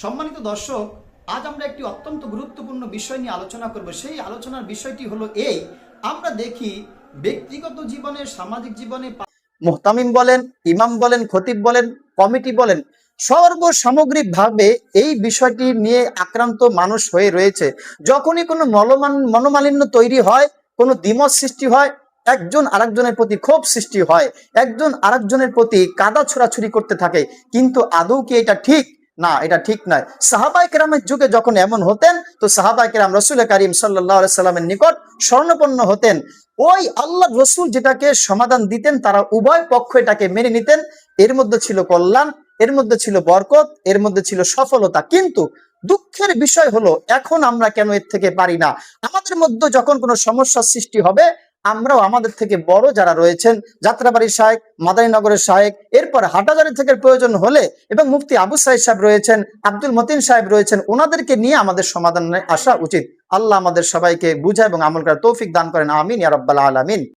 সম্মানিত দর্শক, আজ আমরা একটি অত্যন্ত গুরুত্বপূর্ণ বিষয় নিয়ে আলোচনা করব। সেই আলোচনার বিষয়টি হলো এই, আমরা দেখি ব্যক্তিগত জীবনে, সামাজিক জীবনে মুহতামিম বলেন, ইমাম বলেন, খতিব বলেন, কমিটি বলেন, সর্বসামগ্রিকভাবে এই বিষয়টি নিয়ে আক্রান্ত মানুষ হয়ে রয়েছে। যখনই কোনো মনোমালিন্য তৈরি হয়, কোনো দ্বিমত সৃষ্টি হয়, একজন আরেকজনের প্রতি ক্ষোভ সৃষ্টি হয়, একজন আরেকজনের প্রতি কাদা ছোড়াছুরি করতে থাকে। কিন্তু আদৌ কি এটা ঠিক? না, এটা ঠিক নয়। সাহাবায়ে কেরামের যুগে যখন এমন হতেন, তো সাহাবায়ে কেরাম রাসূল করিম সাল্লাল্লাহু আলাইহি সাল্লামের নিকট শরণাপন্ন হতেন। ওই আল্লাহ রসুল যেটাকে সমাধান দিতেন, তারা উভয় পক্ষ এটাকে মেনে নিতেন। এর মধ্যে ছিল কল্যাণ, এর মধ্যে ছিল বরকত, এর মধ্যে ছিল সফলতা। কিন্তু দুঃখের বিষয় হলো, এখন আমরা কেন এর থেকে পারি না? আমাদের মধ্যে যখন কোনো সমস্যার সৃষ্টি হবে, আমরাও আমাদের থেকে বড় যারা রয়েছেন, যাত্রাবাড়ির শায়েখ, মাদারীনগরের শায়েখ, এরপর হাটাজারি থেকে প্রয়োজন হলে, এবং মুফতি আবু সাইদ সাহেব রয়েছেন, আব্দুল মতিন সাহেব রয়েছেন, ওনাদেরকে নিয়ে আমাদের সমাধানে আসা উচিত। আল্লাহ আমাদের সবাইকে বুঝা এবং আমল করার তৌফিক দান করেন। আমিন ইয়া রাব্বাল আলামিন।